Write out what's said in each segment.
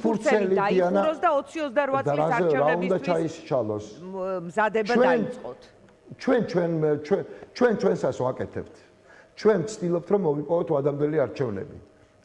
ფურცელი დაიხუროს და 20-28 წლის არჩევნებისთვის მზადება დაიწყოთ. ჩვენსაც ვაკეთებთ. ჩვენ ვცდილობთ რომ მოვიპოვოთ ვადამდელი არჩევნები.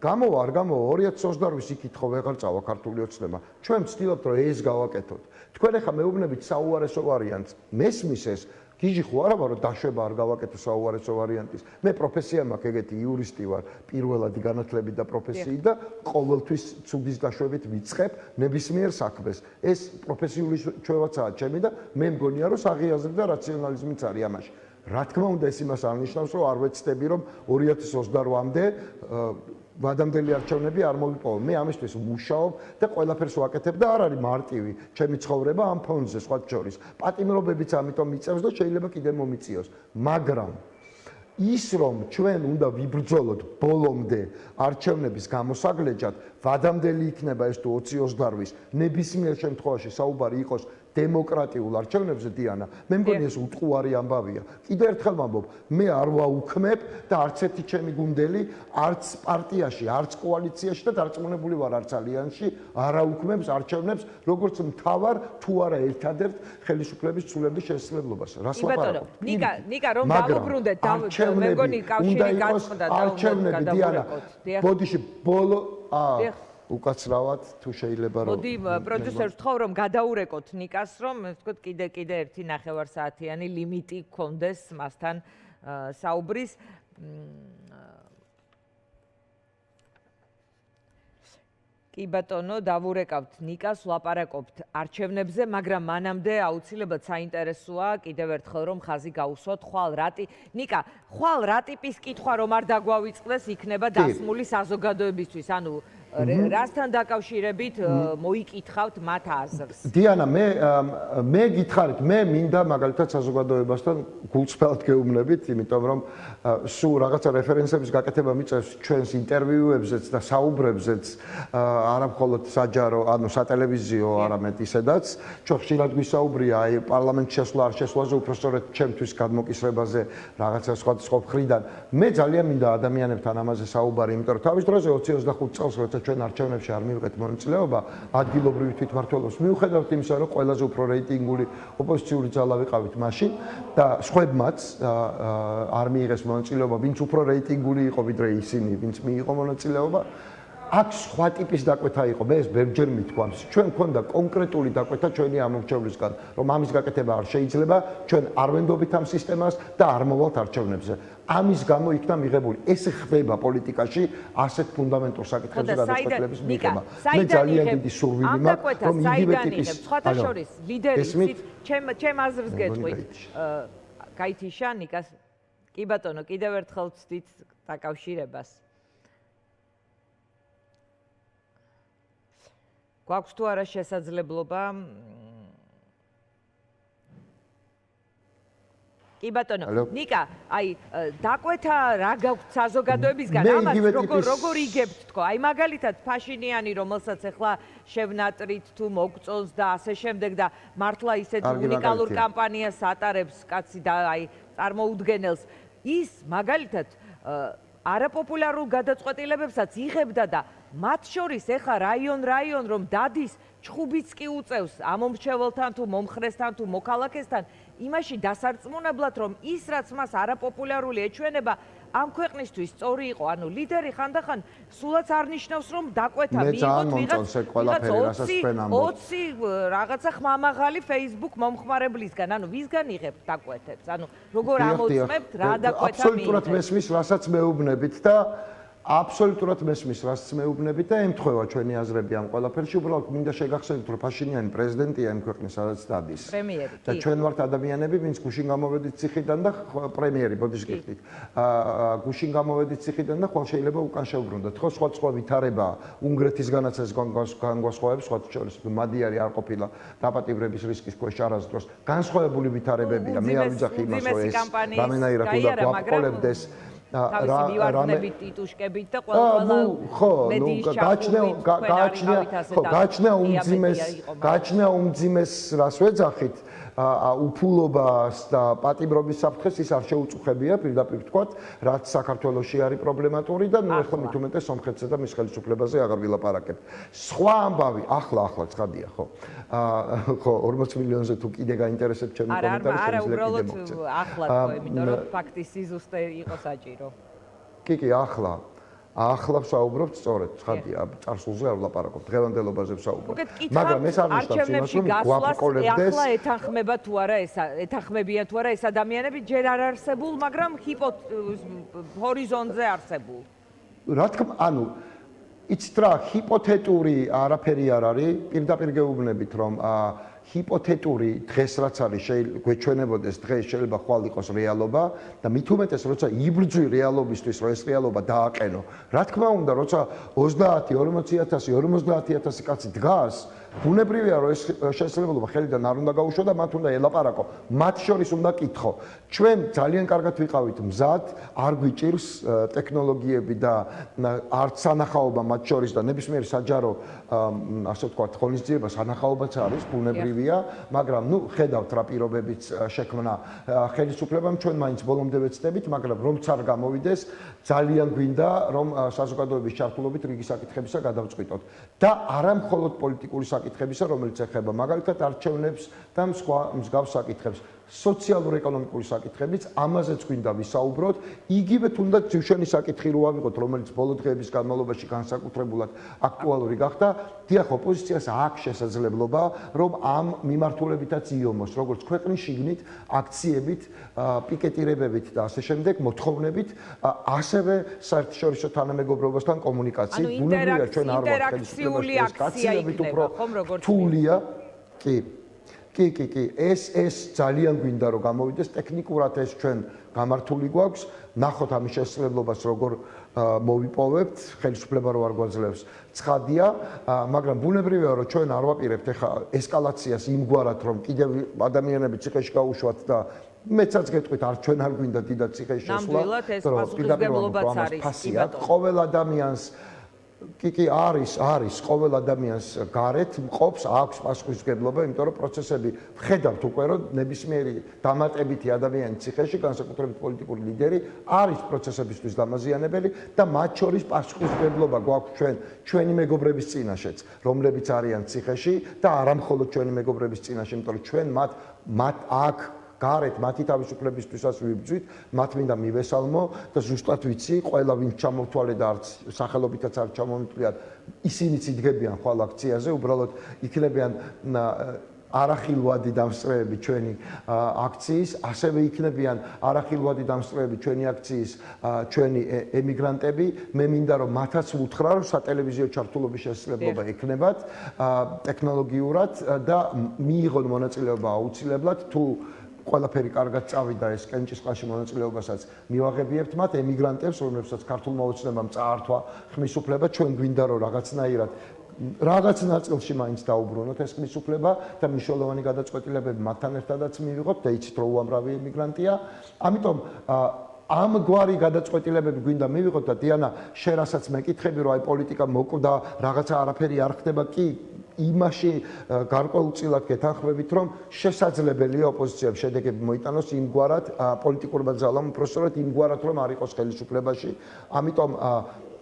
გამოვა არ გამოვა 2028-ის იკითხო ვეღარ წავა ქართული ოცნება. ჩვენ ვცდილობთ რომ ეს გავაკეთოთ. თქვენ ახლა მეუბნებით საუარესო ვარიანტს. მესმის ეს გიჟი ხო არა ვარო დაშვება არ გავაკეთო საუარესო ვარიანტის. მე პროფესია მაქვს ეგეთი იურისტი ვარ, პირველადი განათლებით და პროფესიით და ყოველთვის ცუდის დაშვებით ვიწყებ ნებისმიერ საქმეს. ეს პროფესიული ჩვევაცაა ჩემი და მე მგონია რომ საღიაზრდა და რაციონალიზმიც არის ამაში. რა თქმა უნდა ეს იმას არ ნიშნავს რომ არ ვეცდები რომ 2028-მდე ვადამდელი არჩევნები არ მოვიპოვო. მე ამისთვის ვმუშაობ და ყველაფერს ვაკეთებ და არ არის მარტივი ჩემი ცხოვრება ამ ფონზე სხვა შორის. პატიმრობებიც ამიტომ მიწევს და შეიძლება კიდე მომიწიოს. მაგრამ ის რომ ჩვენ უნდა ვიბრძოლოთ ბოლომდე არჩევნების გამოსაგლეჯად, ვადამდელი იქნება ეს თუ 2028-ის, ნებისმიერ შემთხვევაში საუბარი იყოს დემოკრატიულ არჩევნებზე დიანა, მე მგონი ეს უტყუარი ამბავია. კიდევ ერთხელ ვამბობ, მე არ ვაუქმებ და არც ერთი ჩემი გუნდელი, არც პარტიაში, არც კოალიციაში და დარწმუნებული ვარ არც ალიანსში არ აუქმებს არჩევნებს, როგორც მთავარ თუ არა ერთადერთ ხელისუფლების ცვლილების შესაძლებლობას. რას ლაპარაკობ? ნიკა, რომ დავუბრუნდეთ, მე მგონი კავშირი გაწყდა და არჩევნები დიანა. ბოდიში ბოლო უკაცრავად თუ შეიძლება რომ მოდი პროდიუსერს ვთხოვ რომ გადაურეკოთ ნიკას რომ ვთქვათ კიდე ერთი ნახევარსაათიანი ლიმიტი გქონდეს მასთან საუბრის კი ბატონო დავურეკავთ ნიკას ვლაპარაკობთ არჩევნებზე მაგრამ მანამდე აუცილებლად საინტერესოა კიდევ ერთხელ რომ ხაზი გაუსვათ ნიკა ხვალ რა ტიპის კითხვა რომ არ დაგვავიწყდეს იქნება დასმული საზოგადოებისთვის ანუ რასთან დაკავშირებით მოიკითხავთ მათ აზრს? დიანა, მე გითხარით, მე მინდა მაგალითად საზოგადოებასთან გულწრფელად გეუბნებით, იმიტომ რომ სულ რაღაცა რეფერენსების გაკეთება მიწევს ჩვენს ინტერვიუებზეც და საუბრებზეც, არა მხოლოდ საჯარო, ანუ სატელევიზიო, არამედ ისედაც. ჩვენ ხშირად გვისაუბრია აი პარლამენტში შესვლა არ შესვლაზე, უბრალოდ ჩემთვის გადმოკისრებაზე რაღაცა სხვა მხრიდან. მე ძალიან მინდა ადამიანებთან ამაზე საუბარი, იმიტომ რომ თავის დროზე 20-25 წელს როცა ჩვენ არჩევნებში არ მივიღეთ მონაწილეობა ადგილობრივი თვითმმართველობის მიუხედავად იმისა რომ ყველაზე უფრო რეიტინგული ოპოზიციური ძალა ვიყავით მაშინ და სხვებმაც არ მიიღეს მონაწილეობა ვინც უფრო რეიტინგული იყო ვიდრე ისინი ვინც მიიღო მონაწილეობა აქ სხვა ტიპის დაკვეთა იყო მე ეს ბევრჯერ მithქვამს ჩვენ გქონდა კონკრეტული დაკვეთა ჩვენი ამორჩევლისგან რომ ამის გაკეთება არ შეიძლება ჩვენ არ ვენდობით ამ სისტემას და არ მოვალთ არჩევნებზე ამის გამო იქნა მიღებული ეს ხდება პოლიტიკაში ასეთ ფუნდამენტურ საკითხებზე გადაწყვეტილების მიღება მე ძალიან დიდი სურვილი მაქვს რომ იგივე ტიპის სხვათა შორის ლიდერი ჩემ აზრს გეტყვით გაითიშა ნიკას კი ბატონო კიდევ ერთხელ ვცდით დაკავშირებას გვაქვს თუ არა შესაძლებლობა კი ბატონო ნიკა აი დაკვეთა რა გაქვთ საზოგადოებისგან ამას როგორ იგებთ თქო აი მაგალითად ფაშინიანი რომელსაც ახლა შევნატრით თუ მოგწონს და ასე შემდეგ და მართლა ისეთ უნიკალურ კამპანიას ატარებს კაცი და აი წარმოუდგენელს ის მაგალითად არაპოპულარულ გადაწყვეტილებებსაც იღებდა და მათ შორის ეხა რაიონ რომ დადის ჩხუბიც კი უწევს ამომრჩეველთან თუ მომხრესთან თუ მოქალაქესთან იმაში დასარწმუნებლად რომ ის რაც მას არაპოპულარული ეჩვენება ამ ქვეყნისთვის სწორი იყო ანუ ლიდერი ხანდახან სულაც არ ნიშნავს რომ დაკვეთა მიიღოთ ვიღაც 20 რაღაცა ხმამაღალი Facebook მომხმარებლისგან ანუ ვისგან იღებთ დაკვეთებს ანუ როგორ ამოწმებთ რა დაკვეთა მიიღეთ აბსოლუტურად მესმის რასაც მეუბნებით და აბსოლუტურად მესმის რასაც მეუბნებით და ემთხვევა ჩვენი აზრები ამ ყველაფერში უბრალოდ მინდა შეგახსენოთ რომ ფაშინიანი პრეზიდენტია იმ ქვეყნის სადაც დადის პრემიერი და ჩვენ ვართ ადამიანები ვინც გუშინ გამოვედით ციხიდან და პრემიერი ბოდიში გიხდით გუშინ გამოვედით ციხიდან და ხვალ შეიძლება უკან შევბრუნდეთ ხო სხვა ვითარება უნგრეთისგანაც ეს განგვასხვავებს სხვა შორის მადიარი არ ყოფილა დაპატიმრების რისკის ქვეშ არასდროს განსხვავებული ვითარებებია მე არ ვიძახი იმას რომ ეს რამენაირად უნდა გვაყოლებდეს თავისი მივარდნებით, ტიტუშკებით და ყველა მედიის გაჩნია უმძიმეს რას ვეძახით უფულობას და პატიმრობის საფრთხეს ის არ შეუწუხებია პირდაპირ ვთქვათ, რაც საქართველოში არის პრობლემატური და ნუ ეხლა მით უმეტეს სომხეთსა და მის ხელისუფლებაზე აღარ ვილაპარაკებ. სხვა ამბავი, ახლა ცხადია, ხო. ხო, 40 მილიონზე თუ კიდე გაინტერესებთ ჩემი კომენტარი, არა, უბრალოდ ახლა თქო, იმიტომ რომ ფაქტის სიზუსტე იყო საჭირო. კი, ახლა ვსაუბრობთ სწორედ, ცხადია, წარსულზე არ ვლაპარაკობ, დღევანდელობაზე ვსაუბრობ. მაგრამ ეს არ ნიშნავს იმას, რომ გვაბრკოლებდეს. ახლა ეთანხმება თუ არა ეთანხმებიან თუ არა ეს ადამიანები ჯერ არ არსებულ, მაგრამ ჰორიზონტზე არსებულ. რა თქმა, ანუ იცით რა, ჰიპოთეტური არაფერი არ არის, პირდაპირ გეუბნებით, რომ ჰიპოთეტური დღეს რაც არის გვეჩვენებოდეს დღეს შეიძლება ხვალ იყოს რეალობა და მით უმეტეს როცა იბრძვი რეალობისთვის რომ ეს რეალობა დააყენო. რა თქმა უნდა, როცა 30, 40,000, 50,000 კაცი დგას, ბუნებრივია რომ ეს შესაძლებლობა ხელიდან არ უნდა გაუშვა და მათ უნდა ელაპარაკო. მათ შორის უნდა კითხო. ჩვენ ძალიან კარგად ვიყავით მზად, არ გვიჭირს ტექნოლოგიები და არც სანახაობა მათ შორის და ნებისმიერი საჯარო ასე ვთქვათ, ღონისძიება სანახაობაც არის, ბუნებრივია, მაგრამ ნუ ხედავთ რა პირობებიც შექმნა ხელისუფლებამ, ჩვენ მაინც ბოლომდე ვეცდებით, მაგრამ რომც არ გამოვიდეს, ძალიან გვინდა რომ საზოგადოების ჩართულობით რიგი საკითხებისა გადავწყვიტოთ და არა მხოლოდ პოლიტიკური საკითხებისა, რომელიც ეხება მაგალითად არჩევნებს და სხვა მსგავს საკითხებს. სოციალურ-ეკონომიკური საკითხებიც, ამაზეც გვინდა ვისაუბროთ, იგივე თუნდაც ძვირშენის საკითხი რო ავიღოთ, რომელიც ბოლო დღეების განმავლობაში განსაკუთრებულად აქტუალური გახდა, დიახ, ოპოზიციას აქვს შესაძლებლობა, რომ ამ მიმართულებითაც იომოს, როგორც ქვეყნის შიგნით, აქციებით, პიკეტირებებით და ასე შემდეგ, მოთხოვნებით, ასევე საერთაშორისო თანამეგობრობასთან კომუნიკაციით. ბუნებრივია, ჩვენ არ ვართ ხელისუფლებაში, ეს კაცილებით უფრო რთულია. კი, ეს ძალიან გვინდა რომ გამოვიდეს ტექნიკურად ეს ჩვენ გამართული გვაქვს, ნახოთ ამის შესაძლებლობას როგორ მოვიპოვებთ, ხელისუფლება რო არ გვაძლევს. ცხადია, მაგრამ ბუნებრივია რომ ჩვენ არ ვაპირებთ ეხა ესკალაციას იმგვარად რომ კიდევ ადამიანები ციხეში გაუშვათ და მეცაც გეტყვით არ ჩვენ არ გვინდა დიდად ციხეში შესვლა. ნამდვილად ეს პასუხისმგებლობაც არის. ყოველ ადამიანს კი არის ყოველ ადამიანს გარეთ მყოფს აქვს პასუხისმგებლობა, იმიტომ რომ პროცესები ვხედავთ უკვე რომ ნებისმიერი დამატებითი ადამიანი ციხეში, განსაკუთრებით პოლიტიკური ლიდერი არის პროცესებისთვის დამაზიანებელი და მათ შორის პასუხისმგებლობა გვაქვს ჩვენი მეგობრების წინაშეც, რომლებიც არიან ციხეში და არა მხოლოდ ჩვენი მეგობრების წინაშე, იმიტომ რომ ჩვენ მათ აქ გარეთ მათი თავისუფლებისთვისაც ვიბრძვით, მათ მინდა მივესალმო და ზუსტად ვიცი, ყველა ვინც ჩამოვთვალე და არც სახელობითაც არ ჩამომიტყვიათ, ისინიც იდგებიან ხვალ აქციაზე, უბრალოდ იქნებიან არახილვადი დამსწრეები ჩვენი აქციის, ასევე იქნებიან არახილვადი დამსწრეები ჩვენი აქციის ჩვენი ემიგრანტები. მე მინდა რომ მათაც ვუთხრა, რომ სატელევიზიო ჩართულობის შესაძლებლობა ექნებათ ტექნოლოგიურად და მიიღონ მონაწილეობა აუცილებლად თუ ყველაფერი კარგად წავიდა ეს კენჭისყრაში მონაწილეობასაც მივაღებიებთ მათ ემიგრანტებს, რომლებსაც ქართულმა ოცნებამ წაართვა ხმის უფლება, ჩვენ გვინდა რომ რაღაც ნაწილში მაინც დაუბრუნოთ ეს ხმის უფლება და მნიშვნელოვანი გადაწყვეტილებები მათთან ერთადაც მივიღოთ და იცით რომ უამრავი ემიგრანტია. ამიტომ ამგვარი გადაწყვეტილებები გვინდა მივიღოთ და დიანა, შენ რასაც მეკითხები რომ აი პოლიტიკა მოკვდა, რაღაცა არაფერი არ ხდება, კი იმაში გარკვეულწილად გეთანხმებით, რომ შესაძლებელია ოპოზიციამ შედეგები მოიტანოს იმგვარად პოლიტიკურმა ძალამ, უпростоრად იმგვარად, რომ არ იყოს ხელისუფლებაში. ამიტომ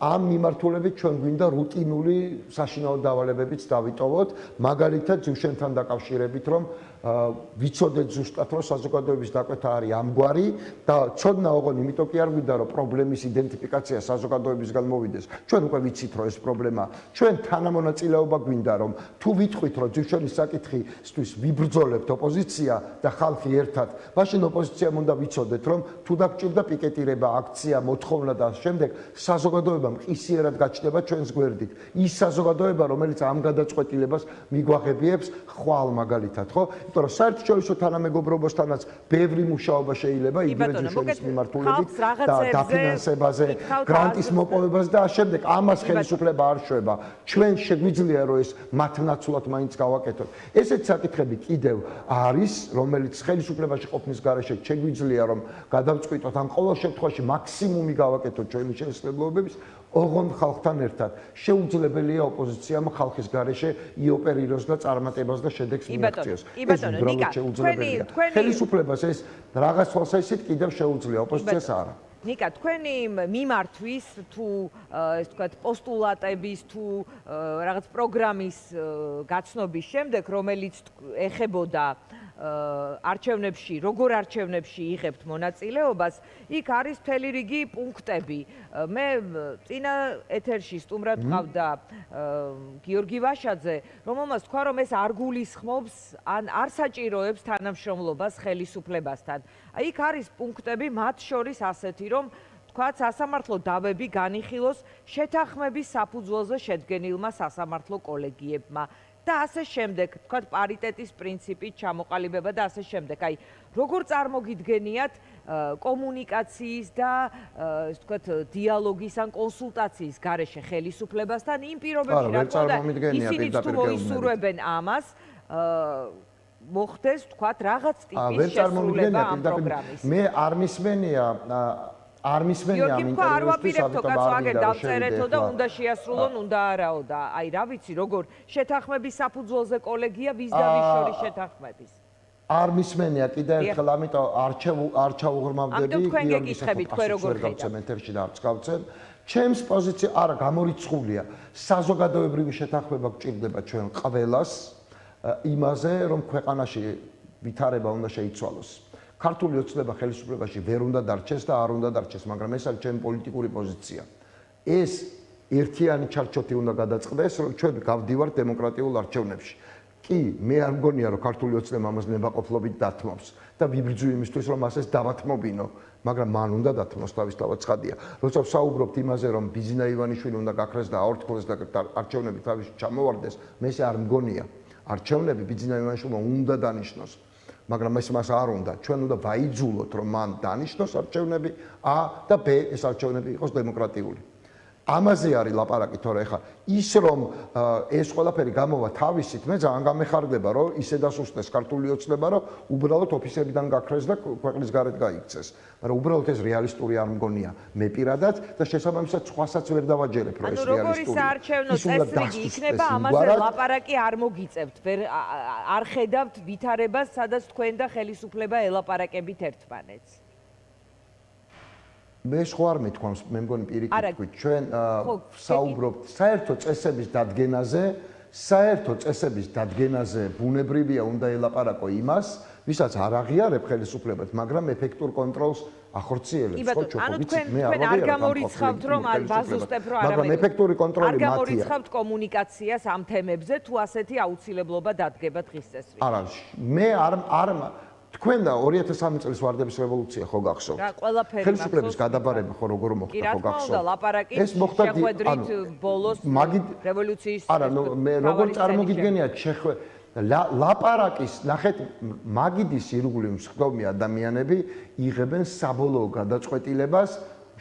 ამ მიმართულებით ჩვენ გვინდა რუტინული საშინაო დავალებებიც დავიტოვოთ, მაგალითად ძვირშენთან დაკავშირებით, რომ ვიცოდეთ ზუსტად, რომ საზოგადოების დაკვეთა არის ამგვარი და ცოდნა ოღონდ იმიტომ კი არ გვინდა, რომ პრობლემის იდენტიფიკაცია საზოგადოებისგან მოვიდეს. ჩვენ უკვე ვიცით, რომ ეს პრობლემა, ჩვენ თანამონაწილეობა გვინდა, რომ თუ ვიტყვით, რომ ძვირშენის საკითხისთვის ვიბრძოლებთ ოპოზიცია და ხალხი ერთად, მაშინ ოპოზიციამ უნდა ვიცოდეთ, რომ თუ დაგჭირდა პიკეტირება, აქცია, მოთხოვნა და შემდეგ საზოგადოება მყისიერად გაჩნდება ჩვენს გვერდით. ის საზოგადოება, რომელიც ამ გადაწყვეტილებას მიგვაღებიებს ხვალ მაგალითად, ხო? იმიტომ რომ საერთაშორისო თანამეგობრობასთანაც ბევრი მუშაობა შეიძლება იგივე ჩვენის მიმართულებით და დაფინანსებაზე, გრანტის მოპოვებაზე და ამავდროულად ამას ხელისუფლება არ შვება. ჩვენ შეგვიძლია რომ ეს მათ ნაცვლად მაინც გავაკეთოთ. ესეც საკითხები კიდევ არის, რომელიც ხელისუფლებაში ყოფნის გარეშე შეგვიძლია რომ გადავწყვიტოთ ან ყოველ შემთხვევაში მაქსიმუმი გავაკეთოთ ჩვენი შესაძლებლობების ოღონდ ხალხთან ერთად. შეუძლებელია ოპოზიციამ ხალხის გარეშე იოპერიროს და წარმატებას და შედეგს მიაღწიოს. ეს უბრალოდ შეუძლებელია. ხელისუფლებას ეს რაღაც თვალსაზრისით კიდევ შეუძლია, ოპოზიციას არა. ნიკა, თქვენი მიმართვის თუ ეს ვთქვათ პოსტულატების თუ რაღაც პროგრამის გაცნობის შემდეგ, რომელიც ეხებოდა არჩევნებში, როგორ არჩევნებში იღებთ მონაწილეობას, იქ არის მთელი რიგი პუნქტები. მე წინა ეთერში სტუმრად ვყავდა გიორგი ვაშაძე, რომელმაც თქვა, რომ ეს არ გულისხმობს ან არ საჭიროებს თანამშრომლობას ხელისუფლებასთან. იქ არის პუნქტები, მათ შორის ასეთი, რომ თქვათ სასამართლო დავები განიხილოს შეთანხმების საფუძველზე შედგენილმა სასამართლო კოლეგიებმა. და ასე შემდეგ, თქვათ პარიტეტის პრინციპით ჩამოყალიბება და ასე შემდეგ. აი, როგორ წარმოგიდგენიათ კომუნიკაციის და ეს ვთქვათ დიალოგის ან კონსულტაციის გარეშე ხელისუფლებასთან იმ პირობებში, რა თქმა უნდა, ისინიც თუ მოისურვებენ ამას, მოხდეს, ვთქვათ, რაღაც ტიპის შესრულება ამ პროგრამის. მე არ მისმენია არ მისმენია ამ ინტერვიუსთვის, ამიტომ აგერ დავწერეთო და უნდა შეასრულონ, უნდა არაო და აი რა ვიცი, როგორ შეთანხმების საფუძველზე კოლეგია ვის და ვის შორის შეთანხმების. არ მისმენია კიდე ერთხელ, ამიტომ არ ჩაუღრმავდები გიორგის თქვენ როგორ ხედავთ ეთერში და არც გავცემ. ჩემს პოზიცია არა გამორიცხულია. საზოგადოებრივი შეთანხმება გვჭირდება ჩვენ ყველას იმაზე, რომ ქვეყანაში ვითარება უნდა შეიცვალოს. ქართული ოცნება ხელისუფლებაში ვერ უნდა დარჩეს და არ უნდა დარჩეს, მაგრამ ეს არის ჩემი პოლიტიკური პოზიცია. ეს ერთიანი ჩარჩოთი უნდა გადაწყდეს, რომ ჩვენ გავდივართ დემოკრატიულ არჩევნებში. კი, მე არ მგონია, რომ ქართული ოცნება ამას ნებაყოფლობით დათმობს და ვიბრძვი იმისთვის, რომ ასეც დავათმობინო, მაგრამ მან უნდა დათმოს თავისთავად ცხადია. როცა ვსაუბრობთ იმაზე, რომ ბიზინა ივანიშვილი უნდა გაქრეს და აორთქლეს და არჩევნები თავისში ჩამოვარდეს, მე ესე არ მგონია. არჩევნები ბიზინა ივანიშვილმა უნდა დანიშნოს. მაგრამ ეს მას არ უნდა. ჩვენ უნდა ვაიძულოთ, რომ მან დანიშნოს არჩევნები A და B ეს არჩევნები იყოს დემოკრატიული. ამაზე არის ლაპარაკი, თორე ხა ის რომ ეს ყველაფერი გამოვა თავისით, მე ძალიან გამეხარდება, რომ ისე დასუსტეს ქართული ოცნება, რომ უბრალოდ ოფისებიდან გაქრეს და ქვეყნის გარეთ გაიქცეს. მაგრამ უბრალოდ ეს რეალისტური არ მგონია. მე პირადად და შესაბამისად სხვასაც ვერ დავაჯერებ, რომ ეს რეალისტურია. როგორი საარჩევნო წესრიგი იქნება, ამაზე ლაპარაკი არ მოგიწევთ. არ ხედავთ ვითარებას, სადაც თქვენ და ხელისუფლება ელაპარაკებით ერთმანეთს. მე სხვა არ მithქვამს, მე მგონი პირიქით თქვით, ჩვენ საუბრობთ საერთო წესების დადგენაზე, ბუნებრივია უნდა ელაპარაკო იმას, ვისაც არ აღიარებ ხელისუფლებად, მაგრამ ეფექტურ კონტროლს ახორციელებს, ხო, ჩოხობიცით, მე არ არ გამორიცხავთ, რომ არ ბაზუსტებ, რომ მაგრამ ეფექტური კონტროლი მათია. არ გამორიცხავთ კომუნიკაციას ამ თემებზე, თუ ასეთი აუცილებლობა დადგება დღის წესრიგში. არა, მე არ თქვენ და 2003 წლის ვარდების რევოლუცია ხო გახსოვთ? რა, ყველაფერი ხელისუფლების გადაბარება ხო როგორ მოხდა ხო გახსოვთ? და ლაპარაკი შეხვედრით ბოლოს რევოლუციის არა, მე როგორ წარმოგიდგენიათ ლაპარაკის, ნახეთ, მაგიდის ირგვლივ მსხდომი ადამიანები იღებენ საბოლოო გადაწყვეტილებას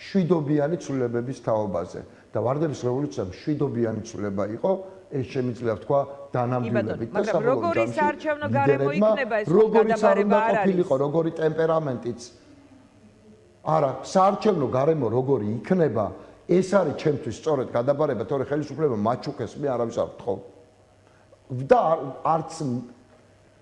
შვიდობიანი ცვლილებების თაობაზე და ვარდების რევოლუცია შვიდობიანი ცვლილება იყო. ეს შემიძლია ვთქვა დანამდვილებით და საბოლოო ჯამში საარჩევნო გარემო იქნება ეს გადაბარება არ არის როგორი ტემპერამენტიც არა საარჩევნო გარემო როგორი იქნება ეს არის ჩემთვის სწორედ გადაბარება თორე ხელისუფლება მაჩუქეს მე არავის არ ვთხოვ და არც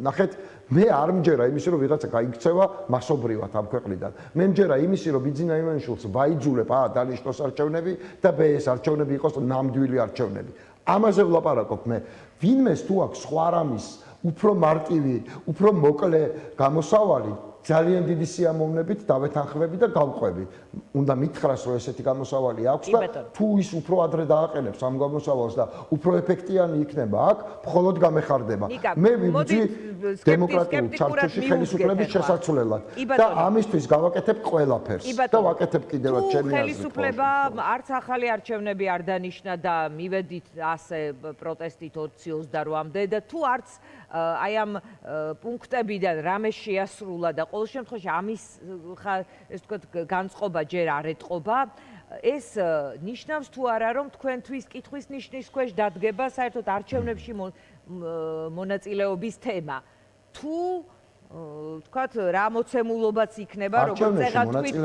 ნახეთ მე არ მჯერა იმისი რომ ვიღაცა გაიქცევა მასობრივად ამ ქვეყნიდან მე მჯერა იმისი რომ ბიძინა ივანიშვილს ვაიძულებ დანიშნოს არჩევნები და B ეს არჩევნები იყოს ნამდვილი არჩევნები ამაზე ვლაპარაკობ მე ვინმეს თუ აქვს სხვა რამის უფრო მარტივი უფრო მოკლე გამოსავალი ძალიან დიდი სიამოვნებით დავეთანხმები და გავყვები. უნდა მითხრას, რომ ესეთი გამოსავალი აქვს და თუ ის უფრო ადრე დააყენებს ამ გამოსავალს და უფრო ეფექტიანი იქნება აქ, მხოლოდ გამეხარდება. მე ვიბრძვი დემოკრატიულ ჩარჩოში ხელისუფლების შესაცვლელად და ამისთვის გავაკეთებ ყველაფერს და ვაკეთებ კიდევაც ჩემი აზრით. ხელისუფლება არც ახალი არჩევნები არ დანიშნა და მივედით ასე პროტესტით 20-28-მდე და თუ არც აი ამ პუნქტებიდან რამე შეასრულა და ყოველ შემთხვევაში ამის ეს თქვა განწყობა ჯერ არ ეტყობა ეს ნიშნავს თუ არა რომ თქვენთვის კითხვის ნიშნის ქვეშ დადგება საერთოდ არჩევნებში მონაწილეობის თემა თუ თქვათ რა მოცემულობაც იქნება როგორც წეგა თქვით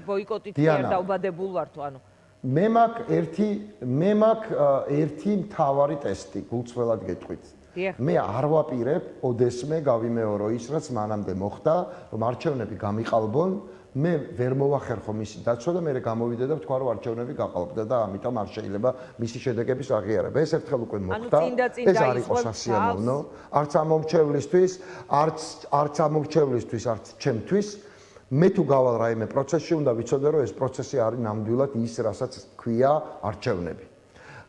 ბოიკოტით არ დაუბადებულ ვარ თუ ანუ მე მაქვს ერთი მთავარი ტესტი გულწრფელად გეტყვით მე არ ვაპირებ ოდესმე გავიმეორო ის რაც მანამდე მოხდა რომ არჩევნები გამიყალბონ მე ვერ მოვახერხო მისი დაცვა და მე გამოვიდე და ვთქვა რომ არჩევნები გაყალბდა და ამიტომ არ შეიძლება მისი შედეგების აღიარება ეს ერთხელ უკვე მოხდა ეს არ იყო სასიამოვნო არც ამომრჩევლისთვის არც ჩემთვის მე თუ გავალ რაიმე პროცესში უნდა ვიცოდე რომ ეს პროცესი არის ნამდვილად ის რასაც ქვია არჩევნები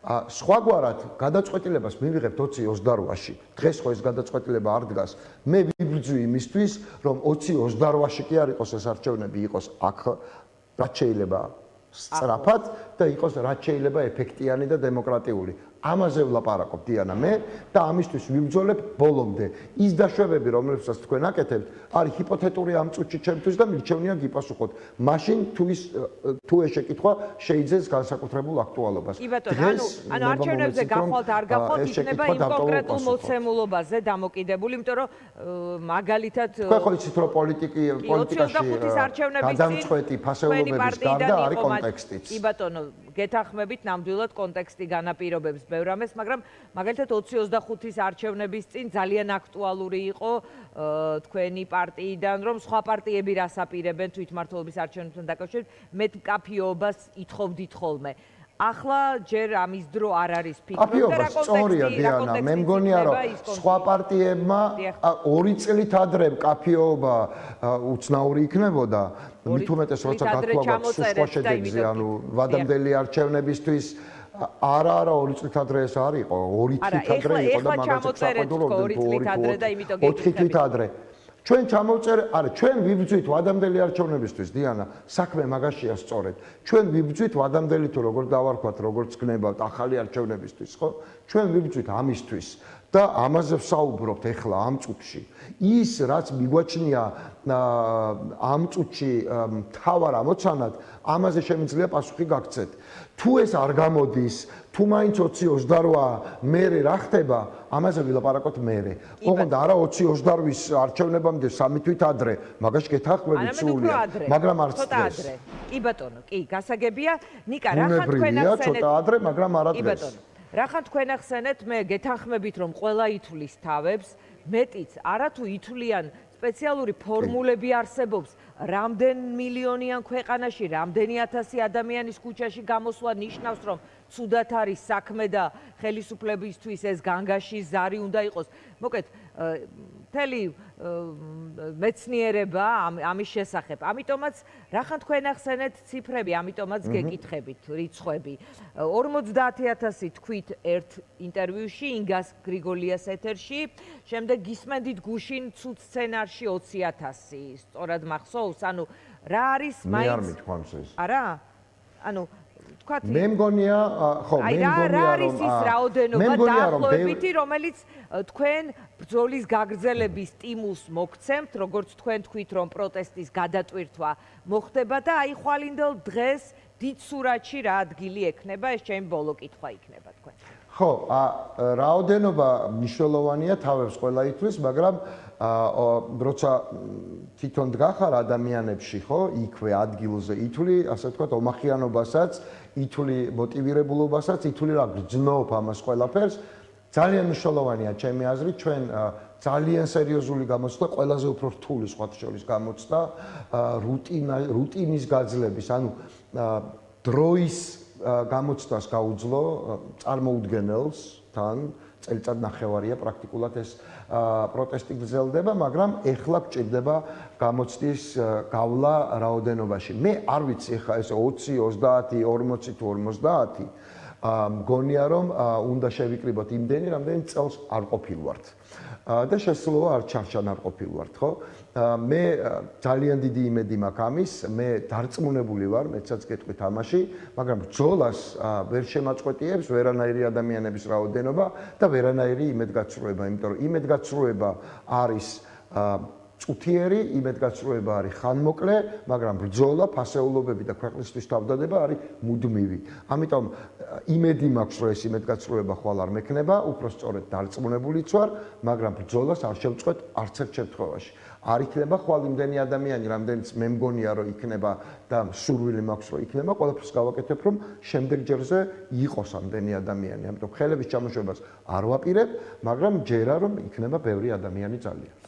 სხვაგვარად გადაწყვეტილებას მივიღებთ 2028-ში. დღეს ხო ეს გადაწყვეტილება არ დგას. მე ვიბრძვი იმისთვის, რომ 2028-ში კი არ იყოს ეს არჩევნები, იყოს აქ რაც შეიძლება სწრაფად და იყოს რაც შეიძლება ეფექტიანი და დემოკრატიული. ამაზე ვლაპარაკობ დიანა მე და ამისთვის ვიბრძოლებ ბოლომდე. ის დაშვებები, რომლებსაც თქვენ აკეთებთ, არის ჰიპოთეტური ამ წუთში ჩემთვის და მირჩევნია გიპასუხოთ. მაშინ თუ ეს შეკითხვა შეიძენს განსაკუთრებულ აქტუალობას. დღეს ანუ არჩევნებზე გახვალთ არ გახვალთ იქნება იმ კონკრეტულ მოცემულობაზე დამოკიდებული, იმიტომ რომ მაგალითად თქვენ ხო იცით რომ პოლიტიკაში გადამწყვეტი ფასეულობების გარდა არის კონტექსტიც. კი ბატონო, გეთანხმებით ნამდვილად კონტექსტი განაპირობებს ბევრ რამეს, მაგრამ მაგალითად 2025-ის არჩევნების წინ ძალიან აქტუალური იყო თქვენი პარტიიდან, რომ სხვა პარტიები რას აპირებენ თვითმმართველობის არჩევნებთან დაკავშირებით, მეტ მკაფიობას ითხოვდით ხოლმე. ახლა ჯერ ამის დრო არ არის ფიქრობ და რა კონტექსტი მე მგონია რომ სხვა პარტიებმა 2 წლით ადრე მკაფიობა უცნაური იქნებოდა მით უმეტეს როცა გათვალოთ სხვა შედეგზე ანუ ვადამდელი არჩევნებისთვის არა 2 წლით ადრე ეს არ იყო 2 თვით ადრე იყო და მაგაზე საყიდულობდნენ 4 თვით ადრე ჩვენ ჩვენ ვიბრძვით ვადამდელი არჩევნებისთვის დიანა საქმე მაგაშია სწორედ ჩვენ ვიბრძვით ვადამდელი თუ როგორ დავარქვათ როგორც გნებავთ ახალი არჩევნებისთვის ხო ჩვენ ვიბრძვით ამისთვის და ამაზე ვსაუბრობთ ახლა ამ წუთში ის რაც მიგვაჩნია ამ წუთში მთავარ ამოცანად ამაზე შემიძლია პასუხი გაგცეთ თუ ეს არ გამოდის თუ მაინც 2028 მერე რა ხდება ამაზე ვილაპარაკოთ მერე ოღონდ არა 2028-ის არჩევნებამდე 3 თვით ადრე მაგაში გეთანხმებით სულია მაგრამ არც დღეს კი ბატონო კი გასაგებია ნიკა რახან თქვენ ახსენეთ ცოტა ადრე მაგრამ არა დღეს რახან თქვენ ახსენეთ მე გეთანხმებით რომ ყველა ითვლის თავებს მეტიც არათუ ითვლიან სპეციალური ფორმულები არსებობს რამდენ მილიონიან ქვეყანაში რამდენი ათასი ადამიანის ქუჩაში გამოსვლა ნიშნავს რომ ცუდად არის საქმე და ხელისუფლებისთვის ეს განგაში ზარი უნდა იყოს მოკეთ მთელი მეცნიერება ამის შესახებ ამიტომაც რახან თქვენ ახსენეთ ციფრები ამიტომაც გეკითხებით რიცხვები 50000 თქვით ერთ ინტერვიუში ინგას გრიგოლიას ეთერში შემდეგ გისმენდით გუშინ ცუდ სცენარში 20000 სწორად მახსოვს ანუ რა არის მაინც არა ანუ მე მგონია ხო მე მგონია რომ ის რაოდენობა დაახლოებითი რომელიც თქვენ ბრძოლის გაგრძელების სტიმულს მოგცემთ როგორც თქვენ თქვით რომ პროტესტის გადატვირთვა მოხდება და აი ხვალინდელ დღეს დიდ სურათში რა ადგილი ექნება ეს ჩემი ბოლო კითხვა იქნება თქვენ ხო რაოდენობა მნიშვნელოვანია თავებს ყველა ითვლის მაგრამ როცა თვითონ დგახარ ადამიანებში ხო იქვე ადგილზე ითვლი ასე ვთქვათ ომახიანობასაც ითვლი მოტივირებულობასაც ითვლი რა გრძნობ ამას ყველაფერს ძალიან მნიშვნელოვანია ჩემი აზრით ჩვენ ძალიან სერიოზული გამოცდა ყველაზე უფრო რთული სხვათა შორის გამოცდა რუტინის გაძლების ანუ დროის გამოცდას გაუძლო წარმოუდგენელს თან წელიწად ნახევარია პრაქტიკულად ეს პროტესტი გრძელდება, მაგრამ ეხლა გჭირდება გამოცდის გავლა რაოდენობაში. მე არ ვიცი ეხლა ეს 20, 30, 40 თუ 50 მგონია რომ უნდა შევიკრიბოთ იმდენი, რამდენი წელს არ ყოფილვართ. და შესაძლოა არ ჩარჩან არ ყოფილვართ, ხო? მე ძალიან დიდი იმედი მაქვს ამის, მე დარწმუნებული ვარ, მეცაც გეტყვით ამაში, მაგრამ ბრძოლას ვერ შემაწყვეტიებს ვერანაირი ადამიანების რაოდენობა და ვერანაირი იმედგაცრუება, იმიტომ რომ იმედგაცრუება არის წუთიერი, იმედგაცრუება არის ხანმოკლე, მაგრამ ბრძოლა, ფასეულობები და ქვეყნისთვის თავდადება არის მუდმივი. ამიტომ იმედი მაქვს, რომ ეს იმედგაცრუება ხვალ არ მექნება, უფრო სწორედ დარწმუნებულიც ვარ, მაგრამ ბრძოლას არ შევწყვეტ არც ერთ შემთხვევაში. არ იქნება ხვალ იმდენი ადამიანი, რამდენიც მე მგონია, რომ იქნება და სურვილი მაქვს, რომ იქნება, ყველაფერს გავაკეთებ, რომ შემდეგ ჯერზე იყოს ამდენი ადამიანი. ამიტომ ხელების ჩამოშებას არ ვაპირებ, მაგრამ ჯერა რომ იქნება ბევრი ადამიანი ძალიან.